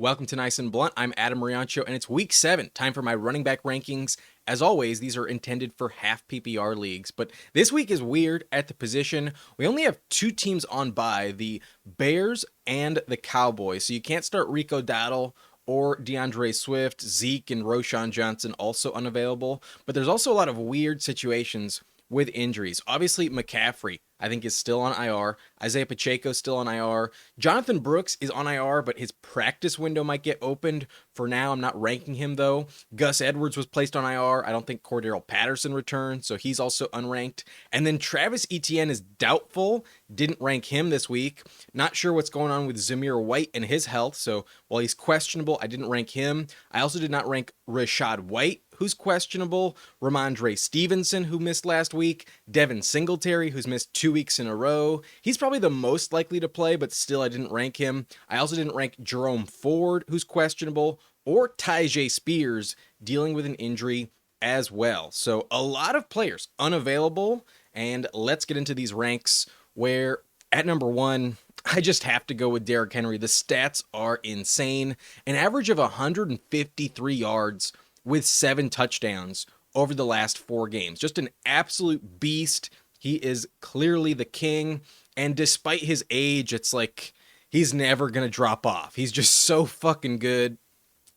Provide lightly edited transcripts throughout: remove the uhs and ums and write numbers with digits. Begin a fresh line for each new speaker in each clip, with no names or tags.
Welcome to Nice and Blunt. I'm Adam Riancho, and it's week 7. Time for my running back rankings. As always, these are intended for half PPR leagues, but this week is weird at the position. We only have 2 teams on bye, the Bears and the Cowboys, so you can't start Rico Dowdle or DeAndre Swift. Zeke and Roschon Johnson also unavailable, but there's also a lot of weird situations with injuries. Obviously, McCaffrey, I think, is still on IR. Isaiah Pacheco still on IR. Jonathan Brooks is on IR, but his practice window might get opened. For now, I'm not ranking him, though. Gus Edwards was placed on IR. I don't think Cordero Patterson returned, so he's also unranked. And then Travis Etienne is doubtful. Didn't rank him this week. Not sure what's going on with Jahmyr White and his health, so while he's questionable, I didn't rank him. I also did not rank Rachaad White, who's questionable, Ramondre Stevenson, who missed last week, Devin Singletary, who's missed 2 weeks in a row. He's probably the most likely to play, but still I didn't rank him. I also didn't rank Jerome Ford, who's questionable, or Tyjae Spears, dealing with an injury as well. So a lot of players unavailable, and let's get into these ranks where at number 1, I just have to go with Derrick Henry. The stats are insane. An average of 153 yards with 7 touchdowns over the last 4 games. Just an absolute beast. He is clearly the king, and despite his age, it's like he's never going to drop off. He's just so fucking good.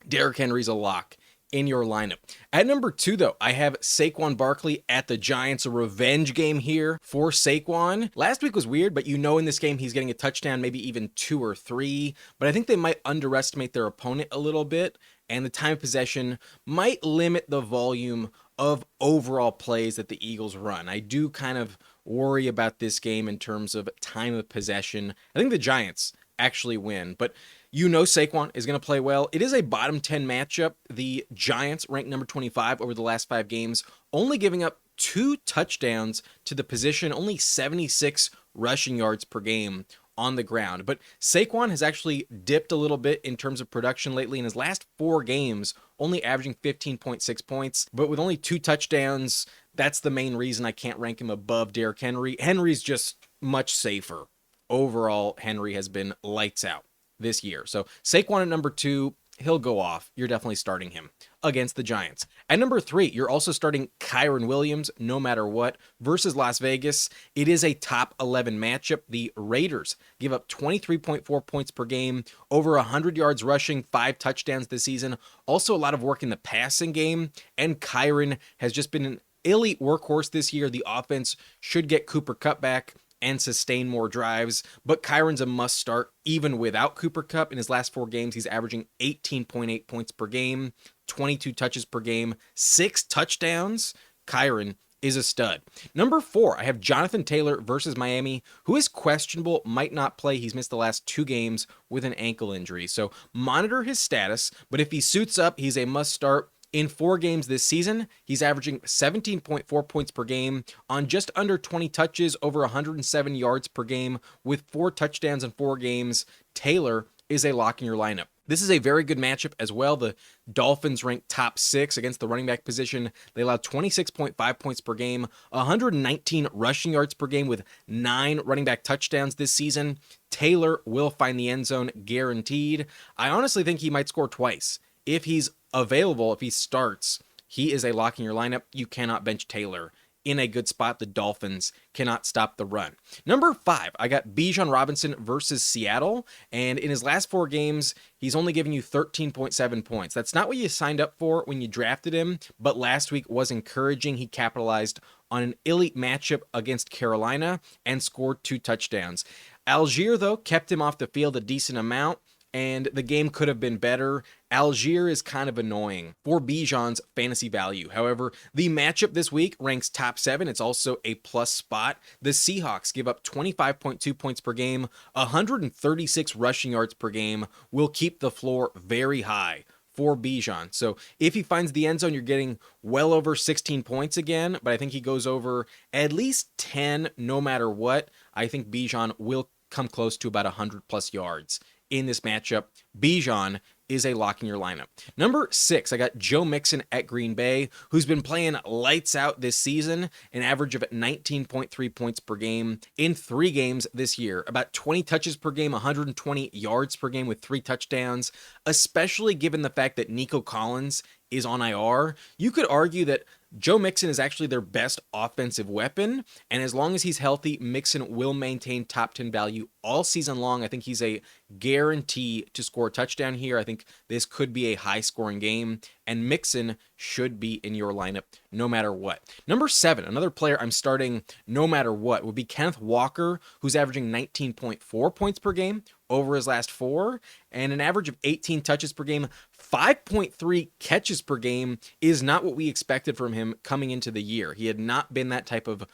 Derrick Henry's a lock in your lineup. At number 2, though, I have Saquon Barkley at the Giants, a revenge game here for Saquon. Last week was weird, but in this game he's getting a touchdown, maybe even 2 or 3, but I think they might underestimate their opponent a little bit, and the time of possession might limit the volume of overall plays that the Eagles run. I do kind of worry about this game in terms of time of possession. I think the Giants actually win, but Saquon is going to play well. It is a bottom 10 matchup. The Giants ranked number 25 over the last 5 games, only giving up 2 touchdowns to the position, only 76 rushing yards per game on the ground. But Saquon has actually dipped a little bit in terms of production lately. In his last 4 games, only averaging 15.6 points, but with only 2 touchdowns, that's the main reason I can't rank him above Derrick Henry. Henry's just much safer. Overall, Henry has been lights out this year. So Saquon at number 2, he'll go off. You're definitely starting him against the Giants. At number 3, you're also starting Kyren Williams no matter what versus Las Vegas. It is a top 11 matchup. The Raiders give up 23.4 points per game, over 100 yards rushing, 5 touchdowns this season. Also a lot of work in the passing game, and Kyren has just been an elite workhorse this year. The offense should get Cooper Kupp back and sustain more drives, but Kyren's a must start even without Cooper Kupp. In his last 4 games, he's averaging 18.8 points per game, 22 touches per game, 6 touchdowns. Kyren is a stud. Number 4, I have Jonathan Taylor versus Miami, who is questionable, might not play. He's missed the last 2 games with an ankle injury, so monitor his status, but if he suits up, he's a must start. In 4 games this season, he's averaging 17.4 points per game on just under 20 touches, over 107 yards per game, with 4 touchdowns in 4 games. Taylor is a lock in your lineup. This is a very good matchup as well. The Dolphins ranked top 6 against the running back position. They allowed 26.5 points per game, 119 rushing yards per game with 9 running back touchdowns this season. Taylor will find the end zone guaranteed. I honestly think he might score twice. If he's available, if he starts, he is a lock in your lineup. You cannot bench Taylor in a good spot. The Dolphins cannot stop the run. Number 5, I got Bijan Robinson versus Seattle, and in his last 4 games, he's only giving you 13.7 points. That's not what you signed up for when you drafted him, but last week was encouraging. He capitalized on an elite matchup against Carolina and scored 2 touchdowns. Allgeier, though, kept him off the field a decent amount, and the game could have been better. Allgeier is kind of annoying for Bijan's fantasy value. However, the matchup this week ranks top 7. It's also a plus spot. The Seahawks give up 25.2 points per game, 136 rushing yards per game, will keep the floor very high for Bijan. So if he finds the end zone, you're getting well over 16 points again, but I think he goes over at least 10 no matter what. I think Bijan will come close to about 100 plus yards in this matchup. Bijan is a lock in your lineup. Number 6, I got Joe Mixon at Green Bay, who's been playing lights out this season, an average of 19.3 points per game in 3 games this year, about 20 touches per game, 120 yards per game with 3 touchdowns, especially given the fact that Nico Collins is on IR. You could argue that Joe Mixon is actually their best offensive weapon, and as long as he's healthy, Mixon will maintain top 10 value all season long. I think he's a guarantee to score a touchdown here. I think this could be a high-scoring game, and Mixon should be in your lineup no matter what. Number 7, another player I'm starting no matter what, would be Kenneth Walker, who's averaging 19.4 points per game over his last 4, and an average of 18 touches per game. 5.3 catches per game is not what we expected from him coming into the year. He had not been that type of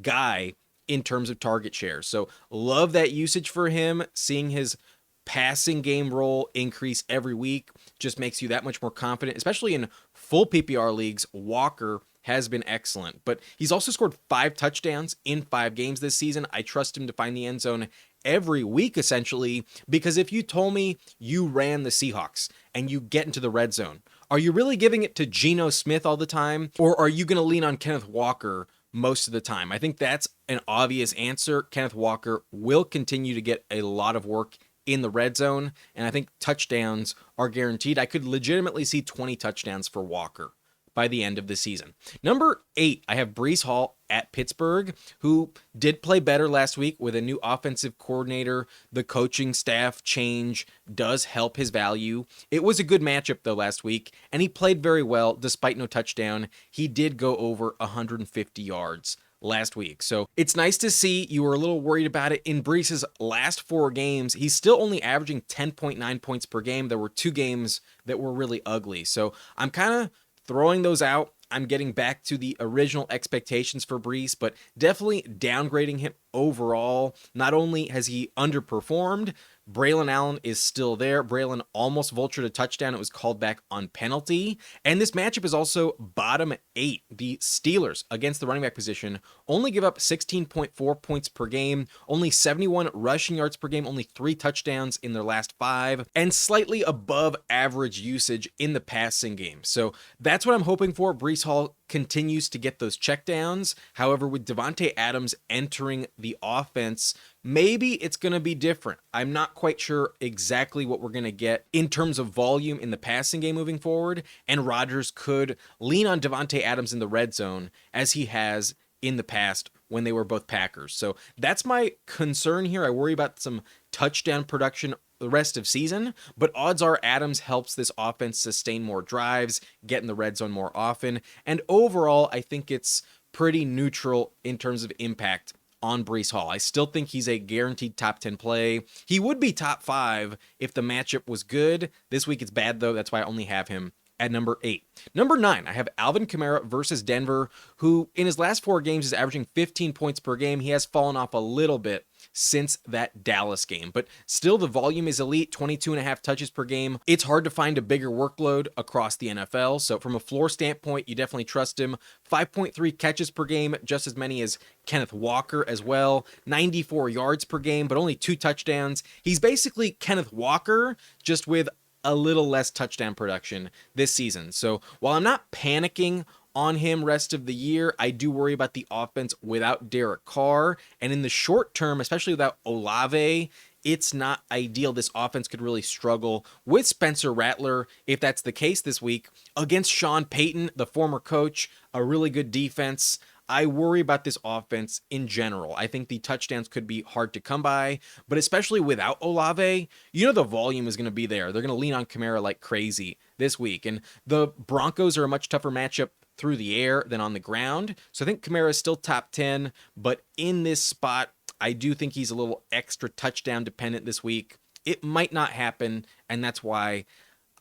guy in terms of target share. So love that usage for him. Seeing his passing game role increase every week just makes you that much more confident, especially in full PPR leagues. Walker has been excellent, but he's also scored 5 touchdowns in 5 games this season. I trust him to find the end zone every week, essentially, because if you told me you ran the Seahawks and you get into the red zone, are you really giving it to Geno Smith all the time, or are you going to lean on Kenneth Walker most of the time? I think that's an obvious answer. Kenneth Walker will continue to get a lot of work in the red zone, and I think touchdowns are guaranteed. I could legitimately see 20 touchdowns for Walker by the end of the season. Number 8, I have Breece Hall at Pittsburgh, who did play better last week with a new offensive coordinator. The coaching staff change does help his value. It was a good matchup, though, last week, and he played very well despite no touchdown. He did go over 150 yards last week. So it's nice to see. You were a little worried about it. In Breece's last 4 games, he's still only averaging 10.9 points per game. There were 2 games that were really ugly. So I'm kind of throwing those out. I'm getting back to the original expectations for Breece, but definitely downgrading him overall. Not only has he underperformed, Braylon Allen is still there. Braylon almost vultured a touchdown. It was called back on penalty. And this matchup is also bottom 8. The Steelers, against the running back position, only give up 16.4 points per game, only 71 rushing yards per game, only 3 touchdowns in their last 5, and slightly above average usage in the passing game. So that's what I'm hoping for. Breece Hall continues to get those checkdowns. However, with Davante Adams entering the offense, maybe it's going to be different. I'm not quite sure exactly what we're going to get in terms of volume in the passing game moving forward, and Rodgers could lean on Davante Adams in the red zone as he has in the past when they were both Packers. So that's my concern here. I worry about some touchdown production the rest of season, but odds are Adams helps this offense sustain more drives, get in the red zone more often, and overall, I think it's pretty neutral in terms of impact on Breece Hall. I still think he's a guaranteed top 10 play. He would be top 5 if the matchup was good. This week it's bad, though. That's why I only have him at number 8. Number 9, I have Alvin Kamara versus Denver, who in his last 4 games is averaging 15 points per game. He has fallen off a little bit since that Dallas game, but still the volume is elite, 22.5 touches per game. It's hard to find a bigger workload across the NFL, so from a floor standpoint, you definitely trust him. 5.3 catches per game, just as many as Kenneth Walker as well. 94 yards per game, but only 2 touchdowns. He's basically Kenneth Walker, just with a little less touchdown production this season. So while I'm not panicking on him rest of the year, I do worry about the offense without Derek Carr. And in the short term, especially without Olave, it's not ideal. This offense could really struggle with Spencer Rattler, if that's the case this week, against Sean Payton, the former coach, a really good defense. I worry about this offense in general. I think the touchdowns could be hard to come by, but especially without Olave, the volume is going to be there. They're going to lean on Kamara like crazy this week. And the Broncos are a much tougher matchup through the air than on the ground. So I think Kamara is still top 10, but in this spot, I do think he's a little extra touchdown dependent this week. It might not happen, and that's why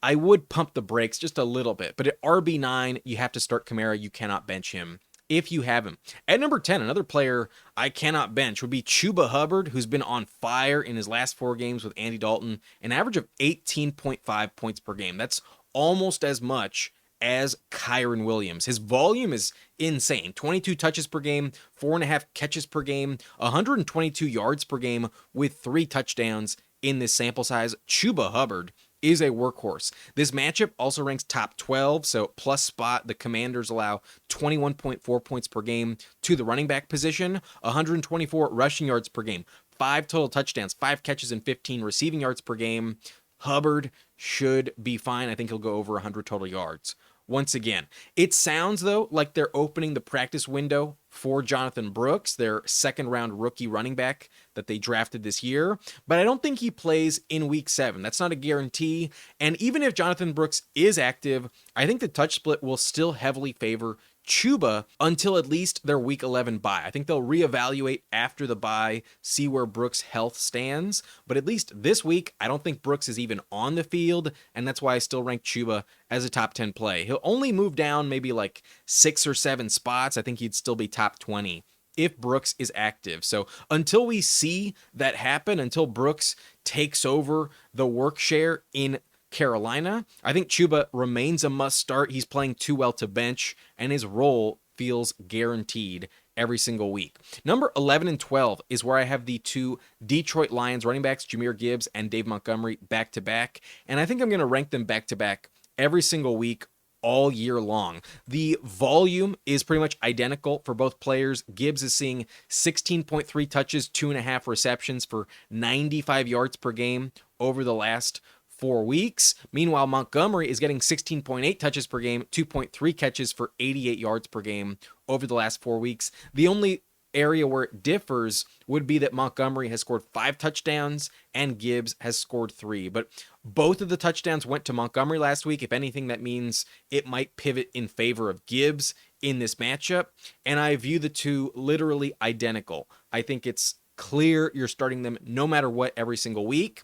I would pump the brakes just a little bit. But at RB9, you have to start Kamara. You cannot bench him if you have him. At number 10, another player I cannot bench would be Chuba Hubbard, who's been on fire in his last 4 games with Andy Dalton, an average of 18.5 points per game. That's almost as much as Kyren Williams. His volume is insane. 22 touches per game, 4.5 catches per game, 122 yards per game with 3 touchdowns in this sample size. Chuba Hubbard is a workhorse. This matchup also ranks top 12, so plus spot. The Commanders allow 21.4 points per game to the running back position, 124 rushing yards per game, 5 total touchdowns, 5 catches, and 15 receiving yards per game. Hubbard should be fine. I think he'll go over 100 total yards. Once again, it sounds, though, like they're opening the practice window for Jonathan Brooks, their second-round rookie running back that they drafted this year, but I don't think he plays in Week 7. That's not a guarantee, and even if Jonathan Brooks is active, I think the touch split will still heavily favor Chuba until at least their Week 11 bye. I think they'll reevaluate after the bye, see where Brooks' health stands, but at least this week, I don't think Brooks is even on the field, and that's why I still rank Chuba as a top 10 play. He'll only move down maybe like 6 or 7 spots. I think he'd still be top 20 if Brooks is active. So until we see that happen, until Brooks takes over the work share in Carolina, I think Chuba remains a must start. He's playing too well to bench, and his role feels guaranteed every single week. Number 11 and 12 is where I have the 2 Detroit Lions running backs, Jahmyr Gibbs and Dave Montgomery, back-to-back, and I think I'm going to rank them back-to-back every single week all year long. The volume is pretty much identical for both players. Gibbs is seeing 16.3 touches, 2.5 receptions for 95 yards per game over the last 4 weeks. Meanwhile, Montgomery is getting 16.8 touches per game, 2.3 catches for 88 yards per game over the last 4 weeks. The only area where it differs would be that Montgomery has scored 5 touchdowns and Gibbs has scored 3. But both of the touchdowns went to Montgomery last week. If anything, that means it might pivot in favor of Gibbs in this matchup. And I view the two literally identical. I think it's clear you're starting them no matter what every single week.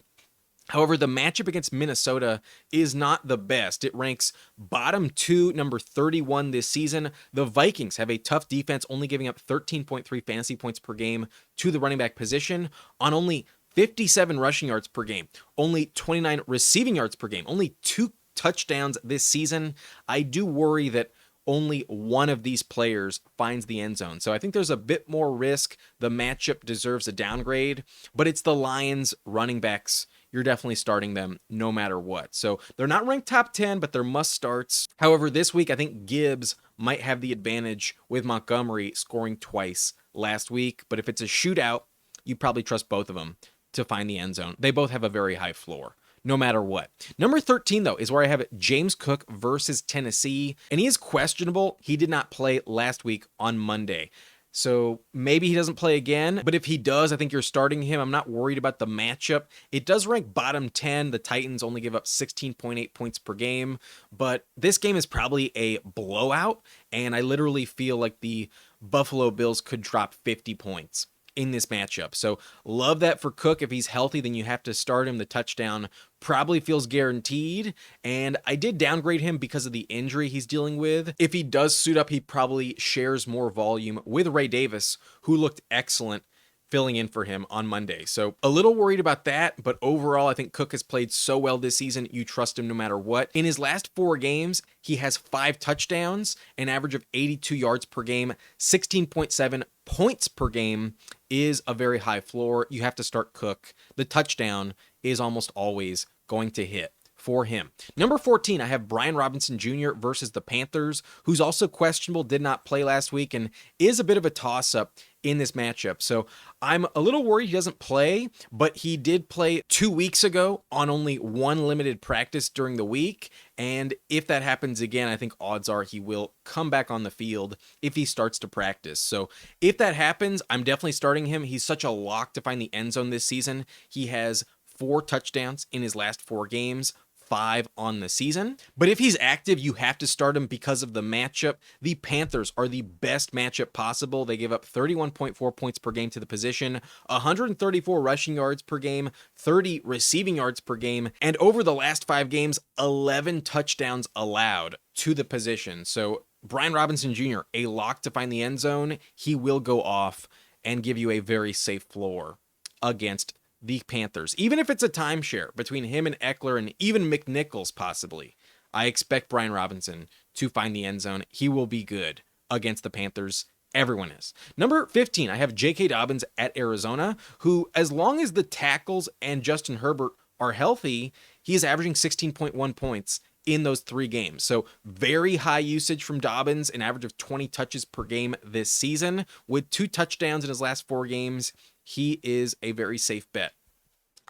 However, the matchup against Minnesota is not the best. It ranks bottom 2, number 31 this season. The Vikings have a tough defense, only giving up 13.3 fantasy points per game to the running back position on only 57 rushing yards per game, only 29 receiving yards per game, only 2 touchdowns this season. I do worry that only one of these players finds the end zone. So I think there's a bit more risk. The matchup deserves a downgrade, but it's the Lions running backs. You're definitely starting them no matter what. So they're not ranked top 10, but they're must starts. However, this week, I think Gibbs might have the advantage with Montgomery scoring twice last week. But if it's a shootout, you probably trust both of them to find the end zone. They both have a very high floor, no matter what. Number 13, though, is where I have James Cook versus Tennessee. And he is questionable. He did not play last week on Monday. So maybe he doesn't play again, but if he does, I think you're starting him. I'm not worried about the matchup. It does rank bottom 10. The Titans only give up 16.8 points per game, but this game is probably a blowout, and I literally feel like the Buffalo Bills could drop 50 points in this matchup. So love that for Cook. If he's healthy, then you have to start him. The touchdown probably feels guaranteed, and I did downgrade him because of the injury he's dealing with. If he does suit up, he probably shares more volume with Ray Davis, who looked excellent filling in for him on Monday. So a little worried about that, but overall, I think Cook has played so well this season, you trust him no matter what. In his last 4 games, he has 5 touchdowns, an average of 82 yards per game, 16.7 points per game is a very high floor. You have to start Cook. The touchdown is almost always going to hit for him. Number 14, I have Bijan Robinson Jr. versus the Panthers, who's also questionable, did not play last week, and is a bit of a toss-up in this matchup. So I'm a little worried he doesn't play, but he did play 2 weeks ago on only 1 limited practice during the week. And if that happens again, I think odds are he will come back on the field if he starts to practice. So if that happens, I'm definitely starting him. He's such a lock to find the end zone this season. He has 4 touchdowns in his last 4 games. 5 on the season. But if he's active, you have to start him because of the matchup. The Panthers are the best matchup possible. They give up 31.4 points per game to the position, 134 rushing yards per game, 30 receiving yards per game, and over the last 5 games, 11 touchdowns allowed to the position. So Bijan Robinson Jr., a lock to find the end zone. He will go off and give you a very safe floor against the Panthers. Even if it's a timeshare between him and Ekeler and even McNichols possibly, I expect Bijan Robinson to find the end zone. He will be good against the Panthers. Everyone is. Number 15, I have J.K. Dobbins at Arizona, who, as long as the tackles and Justin Herbert are healthy, he is averaging 16.1 points in those 3 games. So very high usage from Dobbins, an average of 20 touches per game this season. With 2 touchdowns in his last 4 games, he is a very safe bet.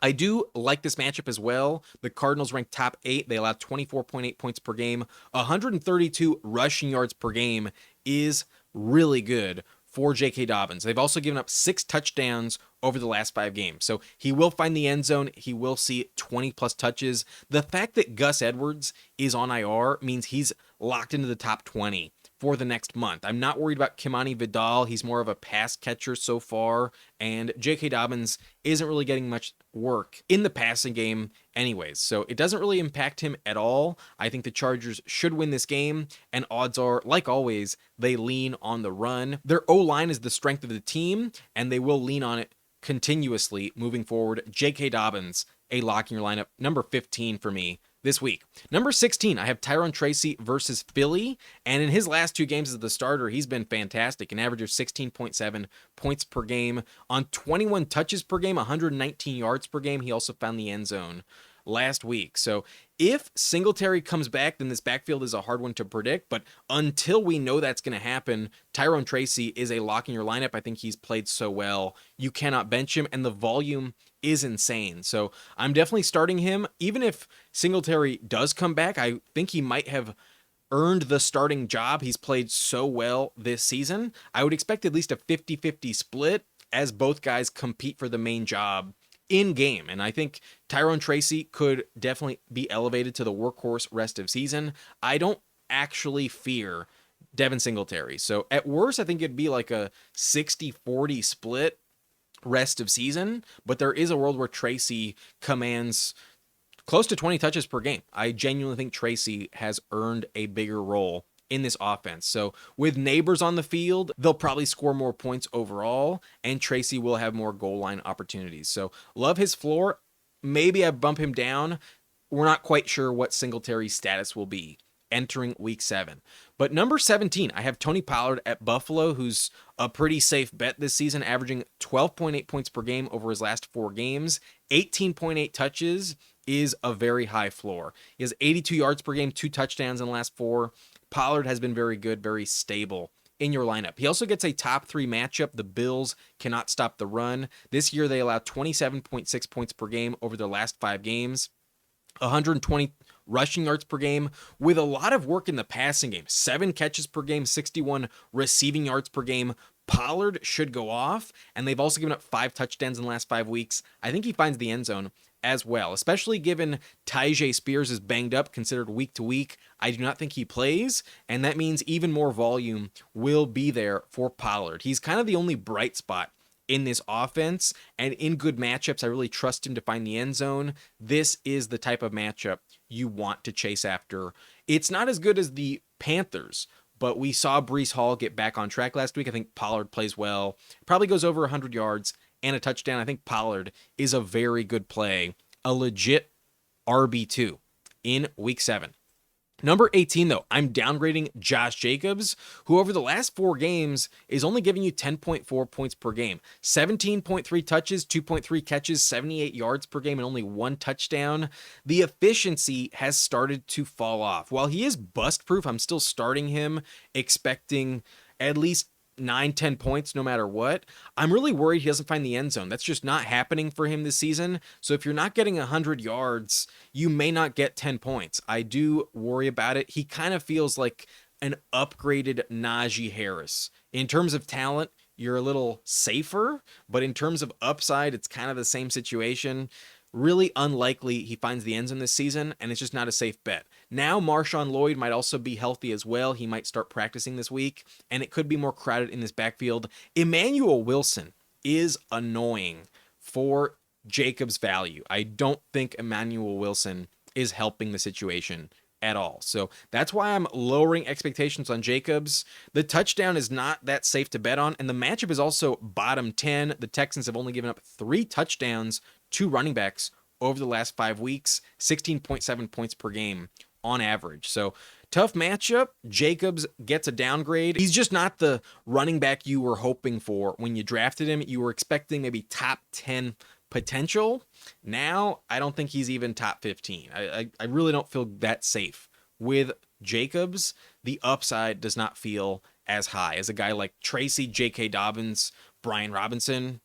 I do like this matchup as well. The Cardinals rank top 8. They allow 24.8 points per game. 132 rushing yards per game is really good for J.K. Dobbins. They've also given up 6 touchdowns over the last 5 games. So he will find the end zone. He will see 20-plus touches. The fact that Gus Edwards is on IR means he's locked into the top 20 for the next month. I'm not worried about Kimani Vidal. He's more of a pass catcher so far, and J.K. Dobbins isn't really getting much work in the passing game anyways, so it doesn't really impact him at all. I think the Chargers should win this game, and odds are, like always, they lean on the run. Their O-line is the strength of the team, and they will lean on it continuously moving forward. J.K. Dobbins, a lock in your lineup, number 15 for me this week. Number 16, I have Tyrone Tracy versus Philly, and in his last 2 games as the starter, he's been fantastic, an average of 16.7 points per game on 21 touches per game, 119 yards per game. He also found the end zone last week. So if Singletary comes back, then this backfield is a hard one to predict, but until we know that's going to happen, Tyrone Tracy is a lock in your lineup. I think he's played so well. You cannot bench him, and the volume is insane. So I'm definitely starting him. Even if Singletary does come back, I think he might have earned the starting job. He's played so well this season. I would expect at least a 50-50 split as both guys compete for the main job in game. And I think Tyrone Tracy could definitely be elevated to the workhorse rest of season. I don't actually fear Devin Singletary. So at worst, I think it'd be like a 60-40 split rest of season, but there is a world where Tracy commands close to 20 touches per game. I genuinely think Tracy has earned a bigger role in this offense. So with Neighbors on the field, they'll probably score more points overall, and Tracy will have more goal line opportunities. So love his floor. Maybe I bump him down. We're not quite sure what Singletary's status will be entering week 7. But number 17, I have Tony Pollard at Buffalo, who's a pretty safe bet this season, averaging 12.8 points per game over his last 4 games. 18.8 touches is a very high floor. He has 82 yards per game, 2 touchdowns in the last 4. Pollard has been very good, very stable in your lineup. He also gets a top 3 matchup. The Bills cannot stop the run. This year, they allow 27.6 points per game over their last 5 games. 120 rushing yards per game with a lot of work in the passing game. 7 catches per game, 61 receiving yards per game. Pollard should go off, and they've also given up 5 touchdowns in the last 5 weeks. I think he finds the end zone as well, especially given Tyjae Spears is banged up, considered week to week. I do not think he plays, and that means even more volume will be there for Pollard. He's kind of the only bright spot in this offense, and in good matchups, I really trust him to find the end zone. This is the type of matchup you want to chase after. It's not as good as the Panthers, but we saw Breece Hall get back on track last week. I think Pollard plays well, probably goes over 100 yards and a touchdown. I think Pollard is a very good play, a legit RB2 in week 7. Number 18, though, I'm downgrading Josh Jacobs, who over the last 4 games is only giving you 10.4 points per game. 17.3 touches, 2.3 catches, 78 yards per game, and only 1 touchdown. The efficiency has started to fall off. While he is bust-proof, I'm still starting him, expecting at least 9-10 points no matter what. I'm really worried he doesn't find the end zone. That's just not happening for him this season. So if you're not getting 100 yards, you may not get 10 points. I do worry about it. He kind of feels like an upgraded Najee Harris. In terms of talent, you're a little safer, but in terms of upside, it's kind of the same situation. Really unlikely he finds the end zone this season, and it's just not a safe bet. Now Marshawn Lloyd might also be healthy as well. He might start practicing this week, and it could be more crowded in this backfield. Emmanuel Wilson is annoying for Jacobs' value. I don't think Emmanuel Wilson is helping the situation at all. So that's why I'm lowering expectations on Jacobs. The touchdown is not that safe to bet on, and the matchup is also bottom 10. The Texans have only given up 3 touchdowns to running backs over the last 5 weeks, 16.7 points per game on average. So tough matchup. Jacobs gets a downgrade. He's just not the running back you were hoping for when you drafted him. You were expecting maybe top 10 potential. Now, I don't think he's even top 15. I really don't feel that safe. With Jacobs, the upside does not feel as high as a guy like Tracy, J.K. Dobbins, Brian Robinson.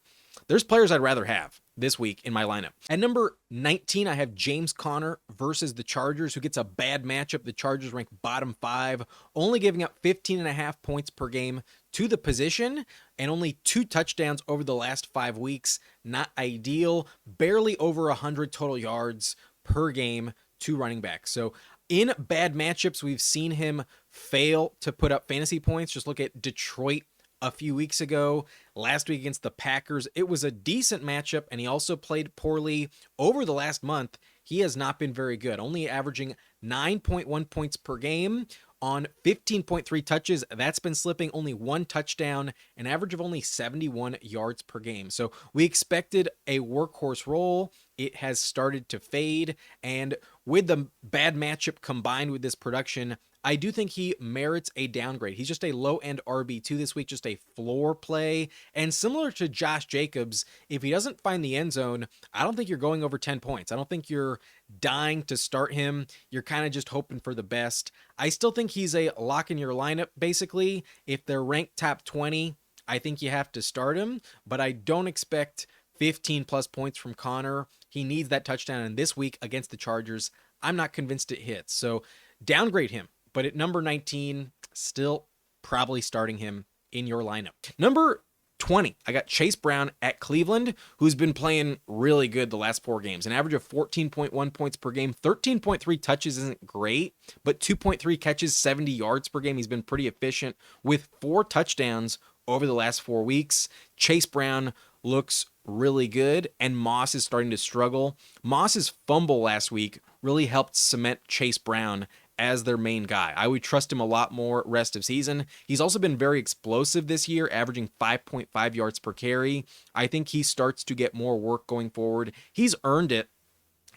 There's players I'd rather have this week in my lineup. At number 19, I have James Conner versus the Chargers, who gets a bad matchup. The Chargers rank bottom 5, only giving up 15.5 points per game to the position and only 2 touchdowns over the last 5 weeks. Not ideal. Barely over 100 total yards per game to running backs. So in bad matchups, we've seen him fail to put up fantasy points. Just look at Detroit a few weeks ago. Last week against the Packers, it was a decent matchup, and he also played poorly over the last month. He has not been very good, only averaging 9.1 points per game on 15.3 touches. That's been slipping. Only 1 touchdown, an average of only 71 yards per game. So we expected a workhorse role. It has started to fade, and with the bad matchup combined with this production, I do think he merits a downgrade. He's just a low-end RB2 this week, just a floor play. And similar to Josh Jacobs, if he doesn't find the end zone, I don't think you're going over 10 points. I don't think you're dying to start him. You're kind of just hoping for the best. I still think he's a lock in your lineup, basically. If they're ranked top 20, I think you have to start him. But I don't expect 15-plus points from Conner. He needs that touchdown. And this week against the Chargers, I'm not convinced it hits. So downgrade him. But at number 19, still probably starting him in your lineup. Number 20, I got Chase Brown at Cleveland, who's been playing really good the last 4 games. An average of 14.1 points per game. 13.3 touches isn't great, but 2.3 catches, 70 yards per game. He's been pretty efficient with 4 touchdowns over the last 4 weeks. Chase Brown looks really good, and Moss is starting to struggle. Moss's fumble last week really helped cement Chase Brown as their main guy. I would trust him a lot more rest of season. He's also been very explosive this year, averaging 5.5 yards per carry. I think he starts to get more work going forward. He's earned it,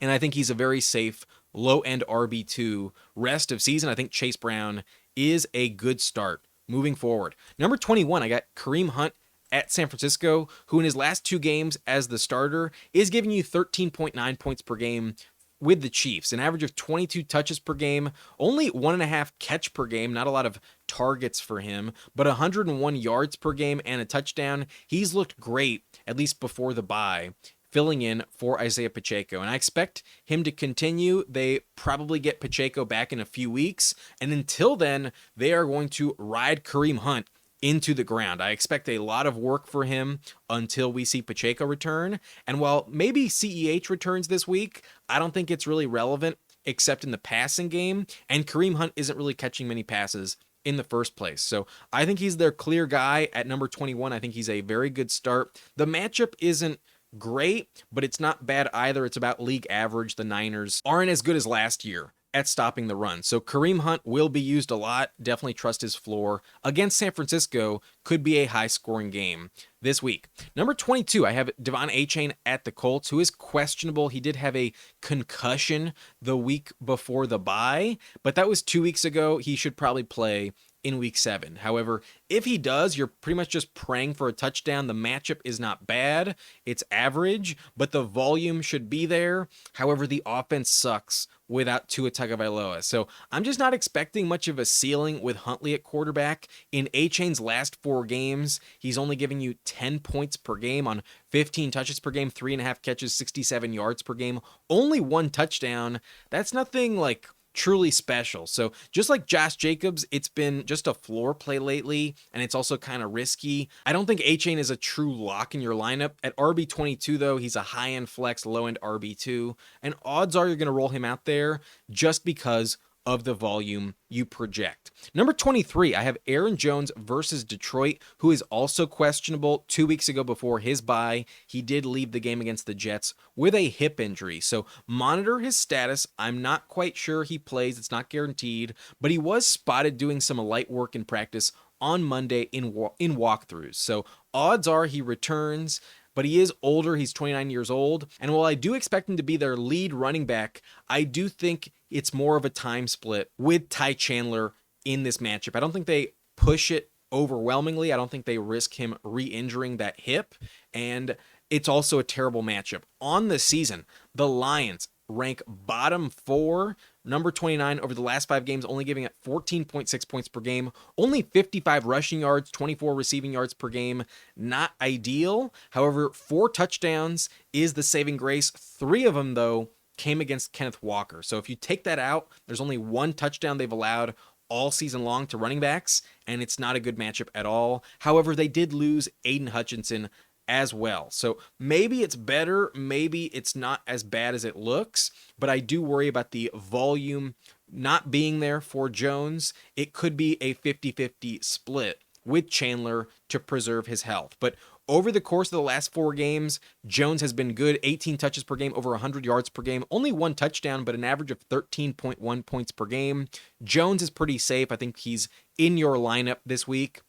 and I think he's a very safe low-end RB2 rest of season. I think Chase Brown is a good start moving forward. Number 21, I got Kareem Hunt at San Francisco, who in his last 2 games as the starter is giving you 13.9 points per game with the Chiefs, an average of 22 touches per game, only 1.5 catch per game, not a lot of targets for him, but 101 yards per game and a touchdown. He's looked great, at least before the bye, filling in for Isaiah Pacheco, and I expect him to continue. They probably get Pacheco back in a few weeks, and until then, they are going to ride Kareem Hunt into the ground. I expect a lot of work for him until we see Pacheco return. And while maybe CEH returns this week, I don't think it's really relevant except in the passing game. And Kareem Hunt isn't really catching many passes in the first place. So I think he's their clear guy at number 21. I think he's a very good start. The matchup isn't great, but it's not bad either. It's about league average. The Niners aren't as good as last year at stopping the run. So Kareem Hunt will be used a lot. Definitely trust his floor. Against San Francisco, could be a high-scoring game this week. Number 22, I have DeVon Achane at the Colts, who is questionable. He did have a concussion the week before the bye, but that was 2 weeks ago. He should probably play in week 7. However, if he does, you're pretty much just praying for a touchdown. The matchup is not bad. It's average, but the volume should be there. However, the offense sucks without Tua Tagovailoa. So I'm just not expecting much of a ceiling with Huntley at quarterback. In Achane's last 4 games, he's only giving you 10 points per game on 15 touches per game, 3.5 catches, 67 yards per game, only 1 touchdown. That's nothing like truly special. So just like Josh Jacobs, it's been just a floor play lately, and it's also kind of risky. I don't think Achane is a true lock in your lineup. At RB22, though, he's a high-end flex, low-end RB2, and odds are you're going to roll him out there just because of the volume you project. Number 23, I have Aaron Jones versus Detroit, who is also questionable. 2 weeks ago before his bye, he did leave the game against the Jets with a hip injury. So monitor his status. I'm not quite sure he plays. It's not guaranteed, but he was spotted doing some light work in practice on Monday in walkthroughs. So odds are he returns, but he is older. He's 29 years old. And while I do expect him to be their lead running back, I do think it's more of a time split with Ty Chandler in this matchup. I don't think they push it overwhelmingly. I don't think they risk him re-injuring that hip. And it's also a terrible matchup. On the season, the Lions rank bottom 4, number 29 over the last 5 games, only giving up 14.6 points per game, only 55 rushing yards, 24 receiving yards per game. Not ideal. However, 4 touchdowns is the saving grace. 3 of them, though, came against Kenneth Walker. So if you take that out, there's only 1 touchdown they've allowed all season long to running backs, and it's not a good matchup at all. However, they did lose Aiden Hutchinson as well. So maybe it's better, maybe it's not as bad as it looks, but I do worry about the volume not being there for Jones. It could be a 50-50 split with Chandler to preserve his health. But over the course of the last 4 games, Jones has been good, 18 touches per game, over 100 yards per game, only 1 touchdown, but an average of 13.1 points per game. Jones is pretty safe. I think he's in your lineup this week,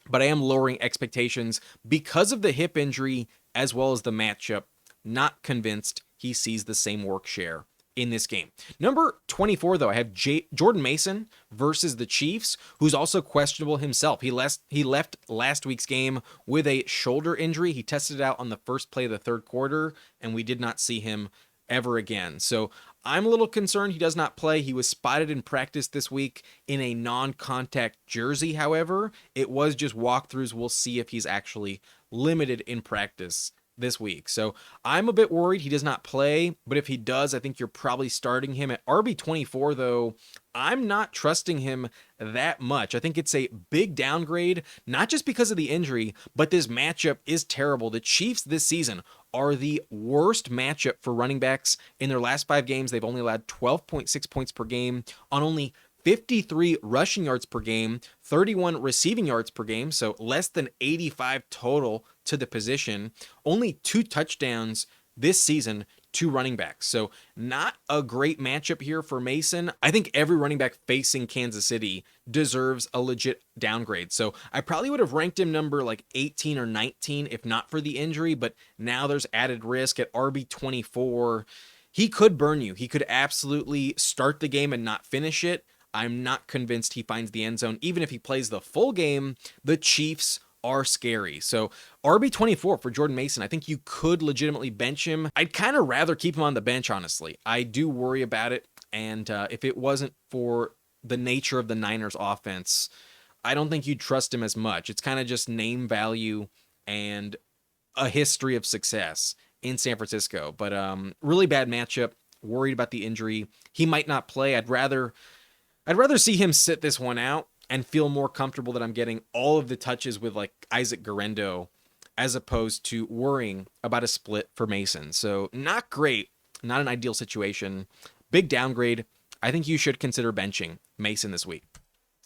but I am lowering expectations because of the hip injury as well as the matchup. Not convinced he sees the same work share in this game. Number 24, though, I have Jordan Mason versus the Chiefs, who's also questionable himself. He left last week's game with a shoulder injury. He tested it out on the first play of the third quarter, and we did not see him ever again. So I'm a little concerned he does not play. He was spotted in practice this week in a non-contact jersey, however. It was just walkthroughs. We'll see if he's actually limited in practice this week. So I'm a bit worried he does not play, but if he does, I think you're probably starting him at RB24, though. I'm not trusting him that much. I think it's a big downgrade, not just because of the injury, but this matchup is terrible. The Chiefs this season are the worst matchup for running backs. In their last 5 games, they've only allowed 12.6 points per game on only 53 rushing yards per game, 31 receiving yards per game, so less than 85 total to the position. Only 2 touchdowns this season to running backs. So not a great matchup here for Mason. I think every running back facing Kansas City deserves a legit downgrade. So I probably would have ranked him number like 18 or 19 if not for the injury, but now there's added risk at RB24. He could burn you. He could absolutely start the game and not finish it. I'm not convinced he finds the end zone. Even if he plays the full game, the Chiefs are scary. So RB24 for Jordan Mason, I think you could legitimately bench him. I'd kind of rather keep him on the bench, honestly. I do worry about it. And if it wasn't for the nature of the Niners offense, I don't think you'd trust him as much. It's kind of just name value and a history of success in San Francisco. But really bad matchup. Worried about the injury. He might not play. I'd rather see him sit this one out and feel more comfortable that I'm getting all of the touches with like Isaac Guerendo as opposed to worrying about a split for Mason. So not great, not an ideal situation. Big downgrade. I think you should consider benching Mason this week.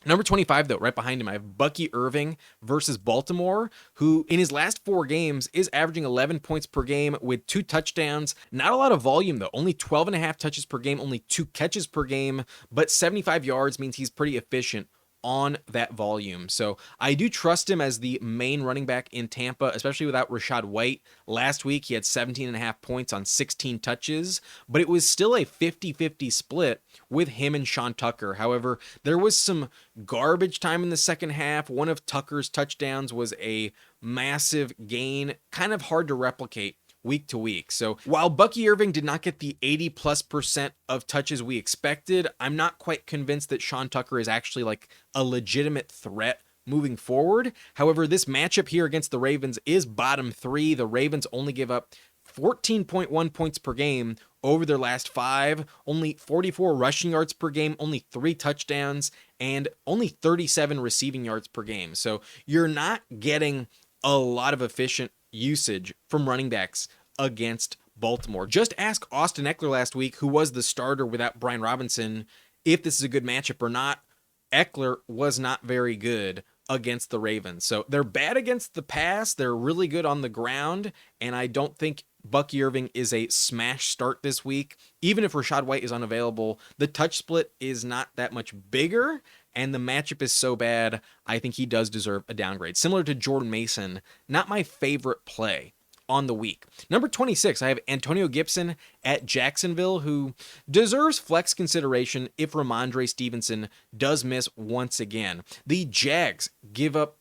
Number 25, though, right behind him, I have Bucky Irving versus Baltimore, who in his last 4 games is averaging 11 points per game with 2 touchdowns. Not a lot of volume, though. Only 12.5 touches per game, only 2 catches per game, but 75 yards means he's pretty efficient on that volume. So I do trust him as the main running back in Tampa, especially without Rachaad White. Last week, he had 17.5 points on 16 touches, but it was still a 50-50 split with him and Sean Tucker. However, there was some garbage time in the second half. One of Tucker's touchdowns was a massive gain, kind of hard to replicate week to week. So while Bucky Irving did not get the 80+% of touches we expected, I'm not quite convinced that Sean Tucker is actually like a legitimate threat moving forward. However, this matchup here against the Ravens is bottom 3. The Ravens only give up 14.1 points per game over their last 5, only 44 rushing yards per game, only 3 touchdowns, and only 37 receiving yards per game. So you're not getting a lot of efficient usage from running backs against Baltimore. Just ask Austin Ekeler last week, who was the starter without Brian Robinson, if this is a good matchup or not. Ekeler was not very good against the Ravens. So they're bad against the pass. They're really good on the ground. And I don't think Bucky Irving is a smash start this week. Even if Rachaad White is unavailable, the touch split is not that much bigger. And the matchup is so bad, I think he does deserve a downgrade. Similar to Jordan Mason, not my favorite play on the week. Number 26, I have Antonio Gibson at Jacksonville, who deserves flex consideration if Ramondre Stevenson does miss once again. The Jags give up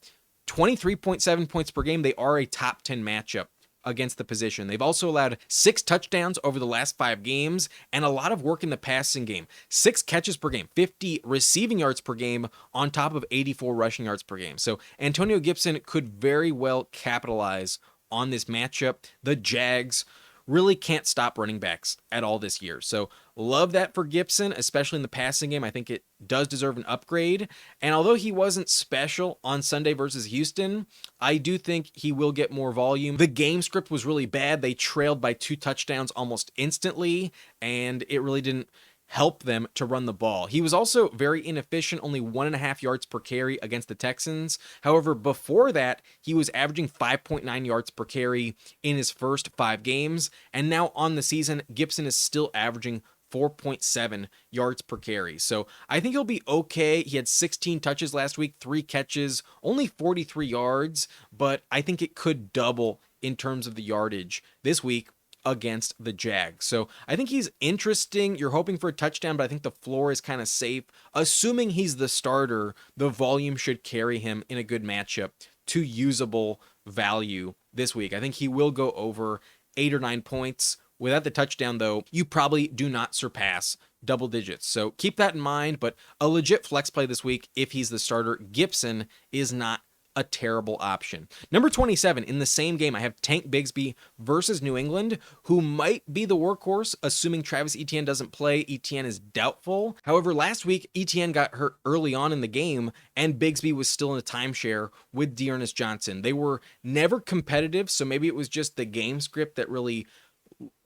23.7 points per game. They are a top 10 matchup against the position. They've also allowed 6 touchdowns over the last 5 games and a lot of work in the passing game. 6 catches per game, 50 receiving yards per game on top of 84 rushing yards per game. So Antonio Gibson could very well capitalize on this matchup. The Jags really can't stop running backs at all this year. So love that for Gibson, especially in the passing game. I think it does deserve an upgrade. And although he wasn't special on Sunday versus Houston, I do think he will get more volume. The game script was really bad. They trailed by 2 touchdowns almost instantly, and it really didn't help them to run the ball. He was also very inefficient, only 1.5 yards per carry against the Texans. However, before that, he was averaging 5.9 yards per carry in his first 5 games. And now on the season, Gibson is still averaging 4.7 yards per carry. So I think he'll be okay. He had 16 touches last week, 3 catches, only 43 yards, but I think it could double in terms of the yardage this week against the Jags. So I think he's interesting. You're hoping for a touchdown, but I think the floor is kind of safe. Assuming he's the starter, the volume should carry him in a good matchup to usable value this week. I think he will go over 8 or 9 points. Without the touchdown, though, you probably do not surpass double digits. So keep that in mind, but a legit flex play this week if he's the starter. Gibson is not a terrible option. Number 27, in the same game, I have Tank Bigsby versus New England, who might be the workhorse, assuming Travis Etienne doesn't play. Etienne is doubtful. However, last week, Etienne got hurt early on in the game, and Bigsby was still in a timeshare with Dearness Johnson. They were never competitive, so maybe it was just the game script that really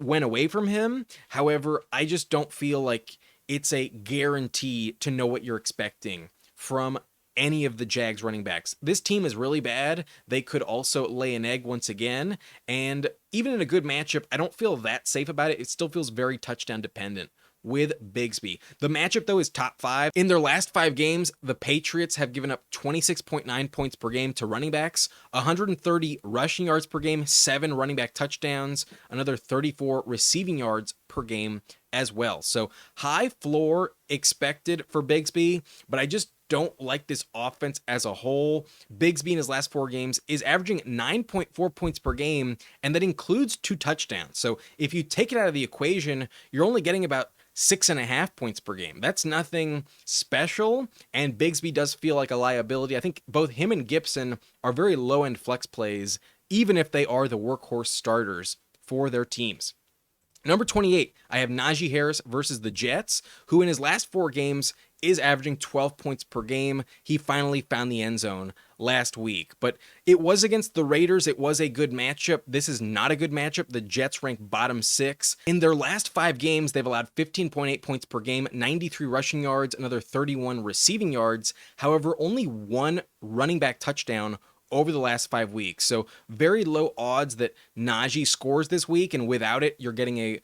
went away from him. However, I just don't feel like it's a guarantee to know what you're expecting from any of the Jags running backs. This team is really bad. They could also lay an egg once again. And even in a good matchup, I don't feel that safe about it. It still feels very touchdown dependent with Bigsby. The matchup, though, is top 5. In their last 5 games, the Patriots have given up 26.9 points per game to running backs, 130 rushing yards per game, 7 running back touchdowns, another 34 receiving yards per game as well. So high floor expected for Bigsby, but I just don't like this offense as a whole. Bigsby in his last 4 games is averaging 9.4 points per game, and that includes 2 touchdowns. So if you take it out of the equation, you're only getting about 6.5 points per game. That's nothing special, and Bigsby does feel like a liability. I think both him and Gibson are very low-end flex plays, even if they are the workhorse starters for their teams. Number 28, I have Najee Harris versus the Jets, who in his last 4 games is averaging 12 points per game. He finally found the end zone last week, but it was against the Raiders. It was a good matchup. This is not a good matchup. The Jets rank bottom 6. In their last 5 games, they've allowed 15.8 points per game, 93 rushing yards, another 31 receiving yards. However, only 1 running back touchdown over the last 5 weeks. So very low odds that Najee scores this week, and without it, you're getting a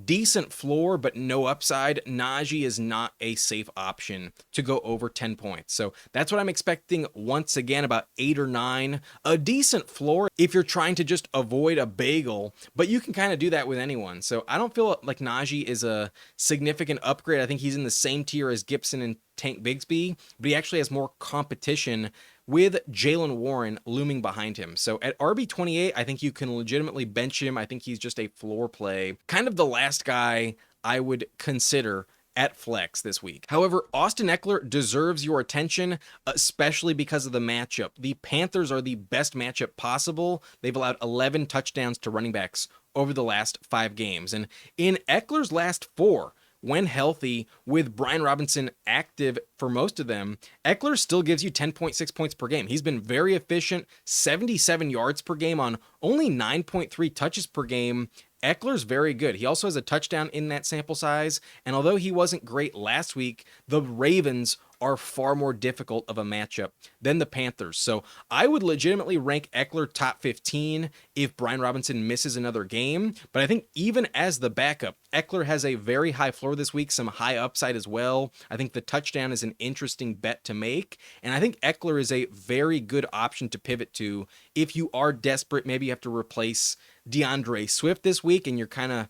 decent floor, but no upside. Najee is not a safe option to go over 10 points. So that's what I'm expecting once again, about 8 or 9. A decent floor if you're trying to just avoid a bagel, but you can kind of do that with anyone. So I don't feel like Najee is a significant upgrade. I think he's in the same tier as Gibson and Tank Bigsby, but he actually has more competition with Jaylen Warrne looming behind him. So at RB28, I think you can legitimately bench him. I think he's just a floor play. Kind of the last guy I would consider at flex this week. However, Austin Ekeler deserves your attention, especially because of the matchup. The Panthers are the best matchup possible. They've allowed 11 touchdowns to running backs over the last 5 games. And in Ekeler's last 4, when healthy, with Brian Robinson active for most of them, Ekeler still gives you 10.6 points per game. He's been very efficient, 77 yards per game on only 9.3 touches per game. Eckler's very good. He also has a touchdown in that sample size, and although he wasn't great last week, the Ravens are far more difficult of a matchup than the Panthers. So I would legitimately rank Ekeler top 15 if Brian Robinson misses another game. But I think even as the backup, Ekeler has a very high floor this week, some high upside as well. I think the touchdown is an interesting bet to make. And I think Ekeler is a very good option to pivot to if you are desperate. Maybe you have to replace DeAndre Swift this week and you're kind of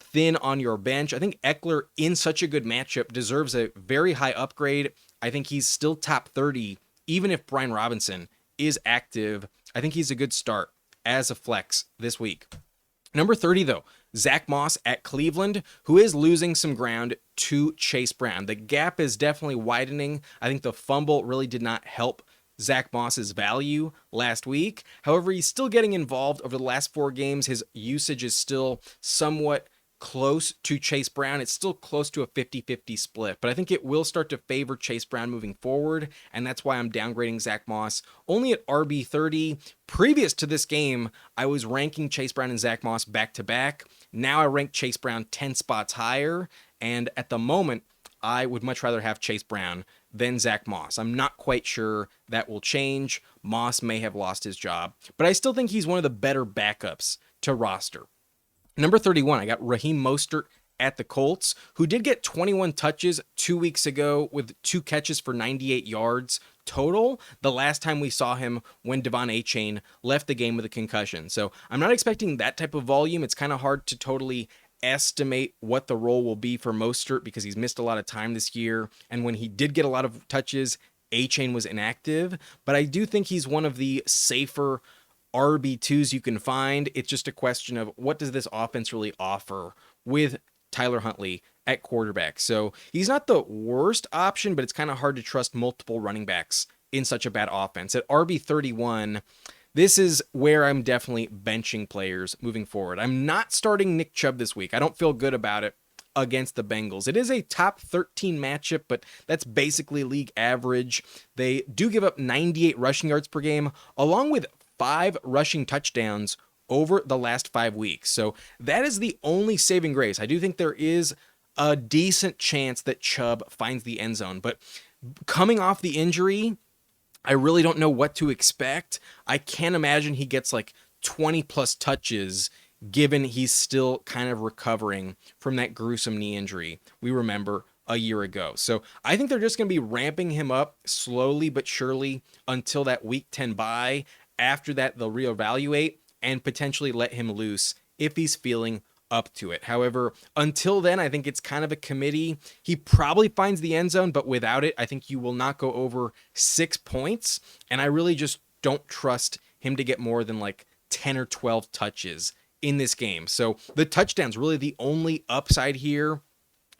thin on your bench. I think Ekeler in such a good matchup deserves a very high upgrade. I think he's still top 30, even if Brian Robinson is active. I think he's a good start as a flex this week. Number 30, though, Zack Moss at Cleveland, who is losing some ground to Chase Brown. The gap is definitely widening. I think the fumble really did not help Zack Moss's value last week. However, he's still getting involved over the last 4 games. His usage is still somewhat close to Chase Brown. It's still close to a 50-50 split, but I think it will start to favor Chase Brown moving forward, and that's why I'm downgrading Zack Moss only at RB30. Previous to this game, I was ranking Chase Brown and Zack Moss back-to-back. Now I rank Chase Brown 10 spots higher, and at the moment, I would much rather have Chase Brown than Zack Moss. I'm not quite sure that will change. Moss may have lost his job, but I still think he's one of the better backups to roster. Number 31, I got Raheem Mostert at the Colts, who did get 21 touches 2 weeks ago with 2 catches for 98 yards total, the last time we saw him when DeVon Achane left the game with a concussion. So I'm not expecting that type of volume. It's kind of hard to totally estimate what the role will be for Mostert because he's missed a lot of time this year. And when he did get a lot of touches, Achane was inactive. But I do think he's one of the safer RB2s you can find. It's just a question of what does this offense really offer with Tyler Huntley at quarterback. So he's not the worst option, but it's kind of hard to trust multiple running backs in such a bad offense. At RB31, this is where I'm definitely benching players moving forward. I'm not starting Nick Chubb this week. I don't feel good about it against the Bengals. It is a top 13 matchup, but that's basically league average. They do give up 98 rushing yards per game, along with 5 rushing touchdowns over the last 5 weeks. So that is the only saving grace. I do think there is a decent chance that Chubb finds the end zone, but coming off the injury, I really don't know what to expect. I can't imagine he gets like 20 plus touches given he's still kind of recovering from that gruesome knee injury we remember a year ago. So I think they're just going to be ramping him up slowly but surely until that week 10 bye. After that, they'll reevaluate and potentially let him loose if he's feeling up to it. However, until then, I think it's kind of a committee. He probably finds the end zone, but without it, I think you will not go over 6 points. And I really just don't trust him to get more than like 10 or 12 touches in this game. So the touchdown's really the only upside here.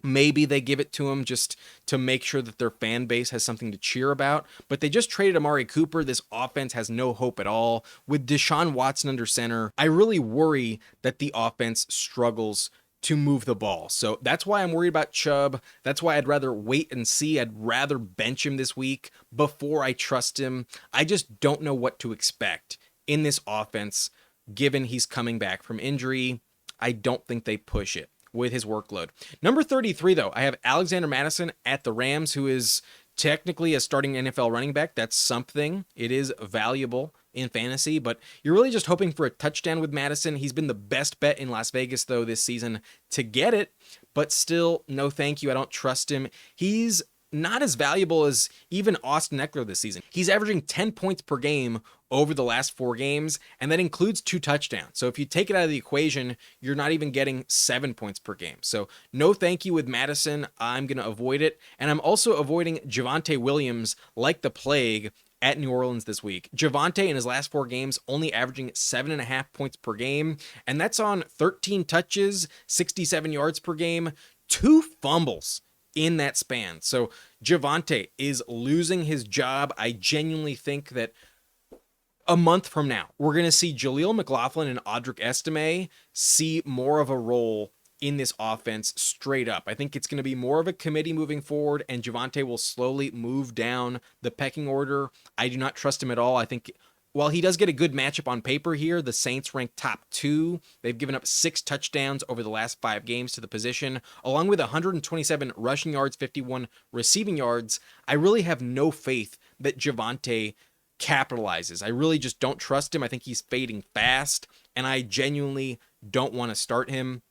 Maybe they give it to him just to make sure that their fan base has something to cheer about. But they just traded Amari Cooper. This offense has no hope at all. With Deshaun Watson under center, I really worry that the offense struggles to move the ball. So that's why I'm worried about Chubb. That's why I'd rather wait and see. I'd rather bench him this week before I trust him. I just don't know what to expect in this offense, given he's coming back from injury. I don't think they push it with his workload. Number 33, though, I have Alexander Mattison at the Rams, who is technically a starting NFL running back. That's something. It is valuable in fantasy, but you're really just hoping for a touchdown with Mattison. He's been the best bet in Las Vegas, though, this season to get it, but still, no thank you. I don't trust him. He's not as valuable as even Austin Ekeler this season. He's averaging 10 points per game over the last 4 games, and that includes 2 touchdowns. So if you take it out of the equation, you're not even getting 7 points per game. So no thank you with Mattison. I'm going to avoid it. And I'm also avoiding Javonte Williams like the plague at New Orleans this week. Javonte in his last 4 games only averaging 7.5 points per game, and that's on 13 touches, 67 yards per game, 2 fumbles in that span. So Javonte is losing his job. I genuinely think that a month from now, we're going to see Jaleel McLaughlin and Audric Estime see more of a role in this offense straight up. I think it's going to be more of a committee moving forward, and Javonte will slowly move down the pecking order. I do not trust him at all. I think while he does get a good matchup on paper here, the Saints rank top 2. They've given up 6 touchdowns over the last 5 games to the position, along with 127 rushing yards, 51 receiving yards. I really have no faith that Javonte capitalizes. I really just don't trust him. I think he's fading fast, and I genuinely don't want to start him.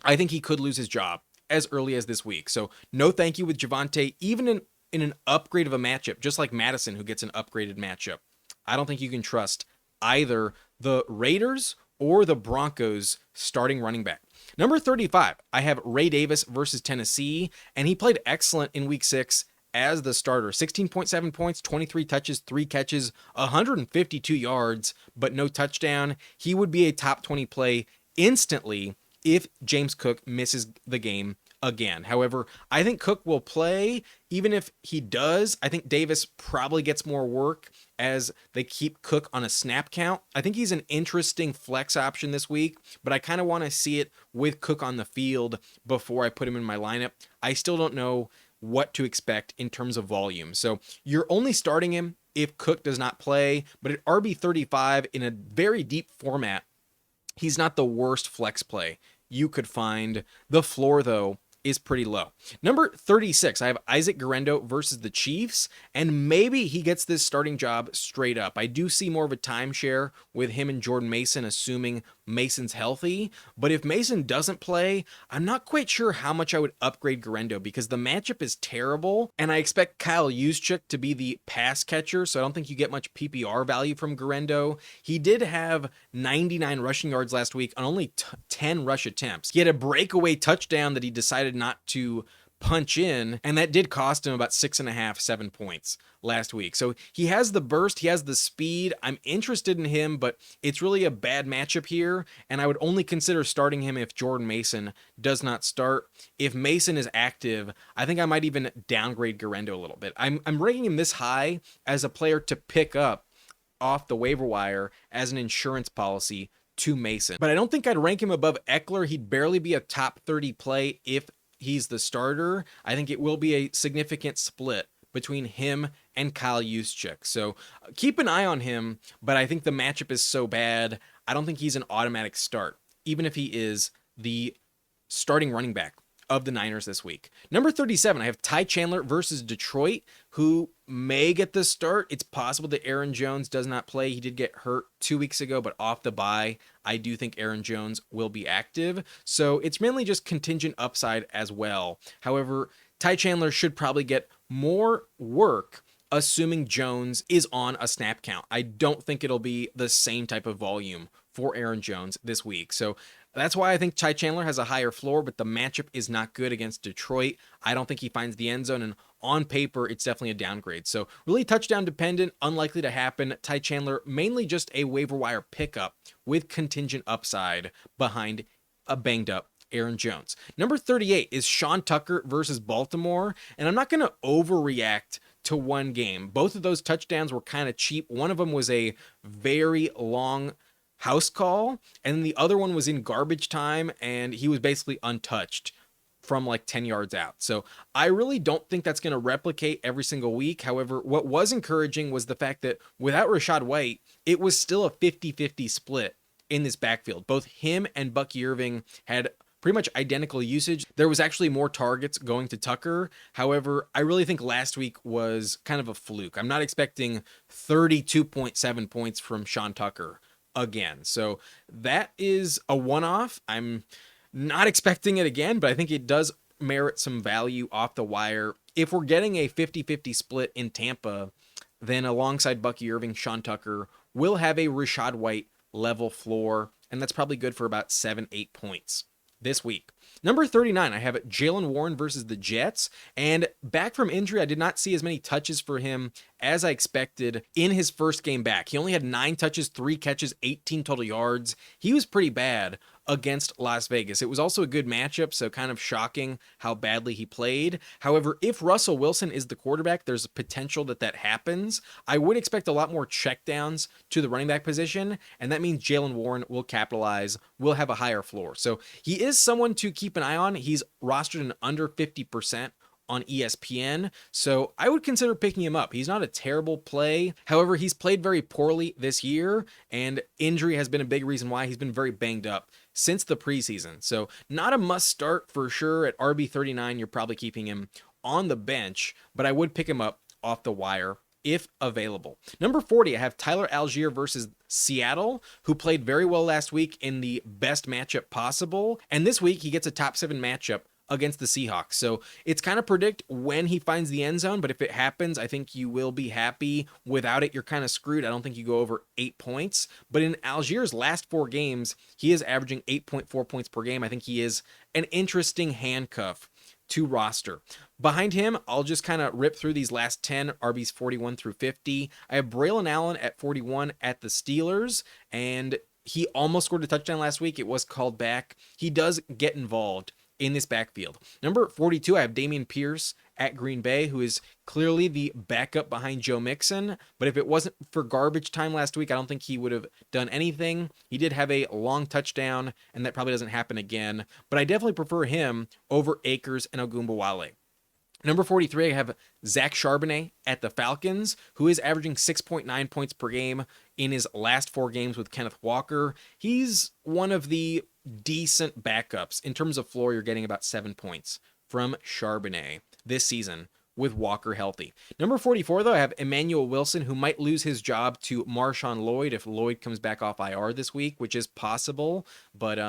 I think he could lose his job as early as this week. So no thank you with Javonte, even in an upgrade of a matchup, just like Mattison, who gets an upgraded matchup. I don't think you can trust either the Raiders or the Broncos starting running back. Number 35, I have Ray Davis versus Tennessee, and he played excellent in week 6 as the starter. 16.7 points, 23 touches, 3 catches, 152 yards, but no touchdown. He would be a top 20 play instantly if James Cook misses the game again. However, I think Cook will play. Even if he does, I think Davis probably gets more work as they keep Cook on a snap count. I think he's an interesting flex option this week, but I kind of want to see it with Cook on the field before I put him in my lineup. I still don't know what to expect in terms of volume. So you're only starting him if Cook does not play, but at RB35 in a very deep format, he's not the worst flex play you could find. The floor, though, is pretty low. Number 36, I have Isaac Guerendo versus the Chiefs, and maybe he gets this starting job straight up. I do see more of a timeshare with him and Jordan Mason, assuming Mason's healthy, but if Mason doesn't play, I'm not quite sure how much I would upgrade Guerendo because the matchup is terrible, and I expect Kyle Juszczyk to be the pass catcher, so I don't think you get much PPR value from Guerendo. He did have 99 rushing yards last week on only 10 rush attempts. He had a breakaway touchdown that he decided not to punch in, and that did cost him about 6.5, 7 points last week. So he has the burst, he has the speed. I'm interested in him, but it's really a bad matchup here, and I would only consider starting him if Jordan Mason does not start. If Mason is active, I think I might even downgrade Guerendo a little bit. I'm ranking him this high as a player to pick up off the waiver wire as an insurance policy to Mason. But I don't think I'd rank him above Ekeler. He'd barely be a top 30 play if he's the starter. I think it will be a significant split between him and Kyle Juszczyk. So keep an eye on him, but I think the matchup is so bad, I don't think he's an automatic start, even if he is the starting running back of the Niners this week. Number 37, I have Ty Chandler versus Detroit, who may get the start. It's possible that Aaron Jones does not play. He did get hurt 2 weeks ago, but off the bye, I do think Aaron Jones will be active. So it's mainly just contingent upside as well. However, Ty Chandler should probably get more work assuming Jones is on a snap count. I don't think it'll be the same type of volume for Aaron Jones this week. So that's why I think Ty Chandler has a higher floor, but the matchup is not good against Detroit. I don't think he finds the end zone, and on paper, it's definitely a downgrade. So really touchdown dependent, unlikely to happen. Ty Chandler, mainly just a waiver wire pickup with contingent upside behind a banged up Aaron Jones. Number 38 is Sean Tucker versus Baltimore, and I'm not going to overreact to one game. Both of those touchdowns were kind of cheap. One of them was a very long house call, and the other one was in garbage time, and he was basically untouched from like 10 yards out. So I really don't think that's going to replicate every single week. However, what was encouraging was the fact that without Rachaad White, it was still a 50-50 split in this backfield. Both him and Bucky Irving had pretty much identical usage. There was actually more targets going to Tucker. However, I really think last week was kind of a fluke. I'm not expecting 32.7 points from Sean Tucker again. So that is a one-off. I'm not expecting it again, but I think it does merit some value off the wire. If we're getting a 50-50 split in Tampa, then alongside Bucky Irving, Sean Tucker will have a Rachaad White level floor, and that's probably good for about 7-8 points this week. Number 39, I have Jaylen Warrne versus the Jets, and back from injury, I did not see as many touches for him as I expected in his first game back. He only had 9 touches, 3 catches, 18 total yards. He was pretty bad against Las Vegas. It was also a good matchup, so kind of shocking how badly he played. However, if Russell Wilson is the quarterback, there's a potential that that happens. I would expect a lot more checkdowns to the running back position, and that means Jaylen Warrne will capitalize, will have a higher floor. So he is someone to keep an eye on. He's rostered in under 50% on ESPN, so I would consider picking him up. He's not a terrible play. However, he's played very poorly this year, and injury has been a big reason why. He's been very banged up since the preseason. So not a must start for sure. At RB39, you're probably keeping him on the bench, but I would pick him up off the wire if available. Number 40, I have Tyler Allgeier versus Seattle, who played very well last week in the best matchup possible, and this week he gets a top 7 matchup against the Seahawks. So it's kind of predict when he finds the end zone, but if it happens, I think you will be happy. Without it, you're kind of screwed. I don't think you go over 8 points, but in Allgeier's last 4 games, he is averaging 8.4 points per game. I think he is an interesting handcuff to roster. Behind him, I'll just kind of rip through these last 10 RBs 41 through 50. I have Braylon Allen at 41 at the Steelers, and he almost scored a touchdown last week. It was called back. He does get involved in this backfield. Number 42, I have Dameon Pierce at Green Bay, who is clearly the backup behind Joe Mixon. But if it wasn't for garbage time last week, I don't think he would have done anything. He did have a long touchdown, and that probably doesn't happen again. But I definitely prefer him over Akers and Ogunbowale. Number 43, I have Zach Charbonnet at the Falcons, who is averaging 6.9 points per game in his last 4 games with Kenneth Walker. He's one of the decent backups. In terms of floor, you're getting about 7 points from Charbonnet this season with Walker healthy. Number 44, though, I have Emmanuel Wilson, who might lose his job to Marshawn Lloyd if Lloyd comes back off IR this week, which is possible, but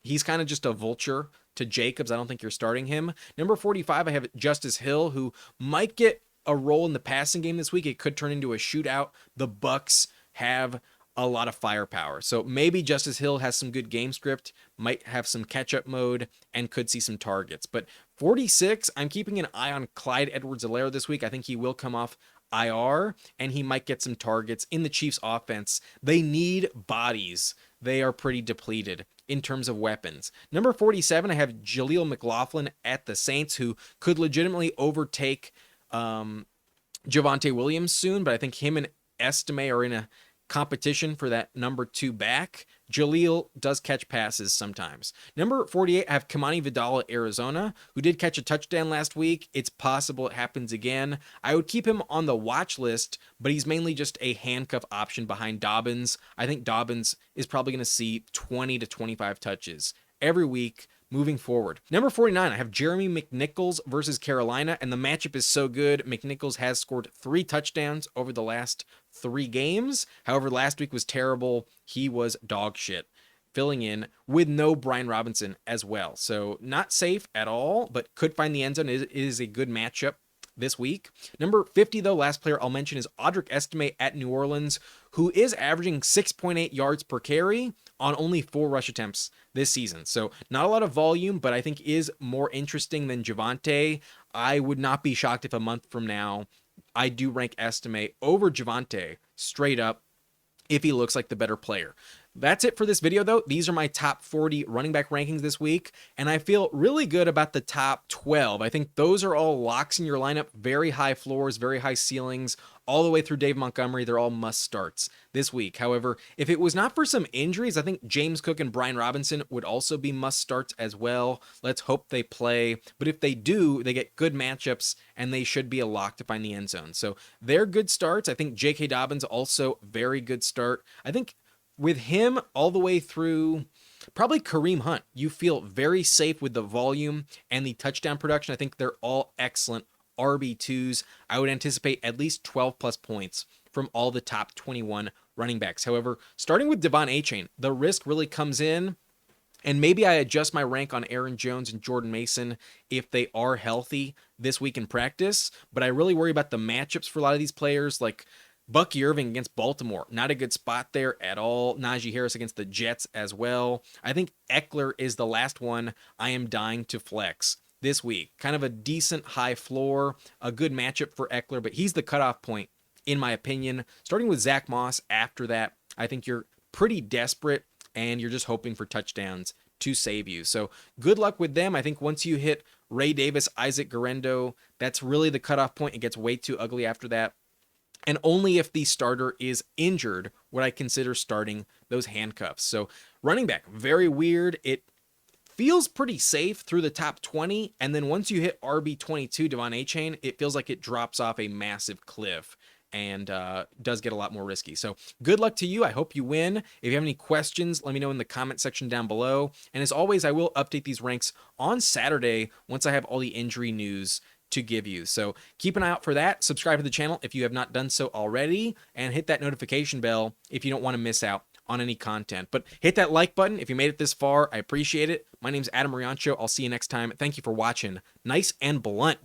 he's kind of just a vulture to Jacobs. I don't think you're starting him. Number 45, I have Justice Hill, who might get a role in the passing game this week. It could turn into a shootout. The Bucks have a lot of firepower, so maybe Justice Hill has some good game script, might have some catch-up mode, and could see some targets. But 46, I'm keeping an eye on Clyde Edwards-Helaire this week. I think he will come off IR, and he might get some targets in the Chiefs offense. They need bodies. They are pretty depleted in terms of weapons. Number 47, I have Jaleel McLaughlin at the Saints, who could legitimately overtake Javonte Williams soon, but I think him and Estime are in a competition for that number 2 back. Jaleel does catch passes sometimes. Number 48, I have Kamani Vidal at Arizona, who did catch a touchdown last week. It's possible it happens again. I would keep him on the watch list, but he's mainly just a handcuff option behind Dobbins. I think Dobbins is probably going to see 20 to 25 touches every week moving forward. Number 49, I have Jeremy McNichols versus Carolina, and the matchup is so good. McNichols has scored 3 touchdowns over the last 3 games. However, last week was terrible. He was dog shit, filling in with no Brian Robinson as well. So not safe at all, but could find the end zone. It is a good matchup this week. Number 50, though, last player I'll mention is Audric Estime at New Orleans, who is averaging 6.8 yards per carry on only 4 rush attempts this season. So not a lot of volume, but I think is more interesting than Javonte. I would not be shocked if a month from now I do rank Estime over Javonte straight up if he looks like the better player. That's it for this video, though. These are my top 40 running back rankings this week, and I feel really good about the top 12. I think those are all locks in your lineup, very high floors, very high ceilings, all the way through Dave Montgomery. They're all must starts this week. However, if it was not for some injuries, I think James Cook and Brian Robinson would also be must starts as well. Let's hope they play, but if they do, they get good matchups, and they should be a lock to find the end zone. So they're good starts. I think J.K. Dobbins also very good start. I think with him all the way through probably Kareem Hunt, you feel very safe with the volume and the touchdown production. I think they're all excellent RB2s. I would anticipate at least 12 plus points from all the top 21 running backs. However, starting with DeVon Achane, the risk really comes in, and maybe I adjust my rank on Aaron Jones and Jordan Mason if they are healthy this week in practice, but I really worry about the matchups for a lot of these players, like Bucky Irving against Baltimore, not a good spot there at all. Najee Harris against the Jets as well. I think Ekeler is the last one I am dying to flex this week. Kind of a decent high floor, a good matchup for Ekeler, but he's the cutoff point in my opinion. Starting with Zack Moss after that, I think you're pretty desperate and you're just hoping for touchdowns to save you. So good luck with them. I think once you hit Ray Davis, Isaac Guerendo, that's really the cutoff point. It gets way too ugly after that. And only if the starter is injured would I consider starting those handcuffs. So running back, very weird. It feels pretty safe through the top 20. And then once you hit RB22, DeVon Achane, it feels like it drops off a massive cliff and does get a lot more risky. So good luck to you. I hope you win. If you have any questions, let me know in the comment section down below. And as always, I will update these ranks on Saturday once I have all the injury news to give you. So keep an eye out for that. Subscribe to the channel if you have not done so already, and hit that notification bell if you don't want to miss out on any content. But hit that like button if you made it this far. I appreciate it. My name's Adam Riancho. I'll see you next time. Thank you for watching. Nice and blunt.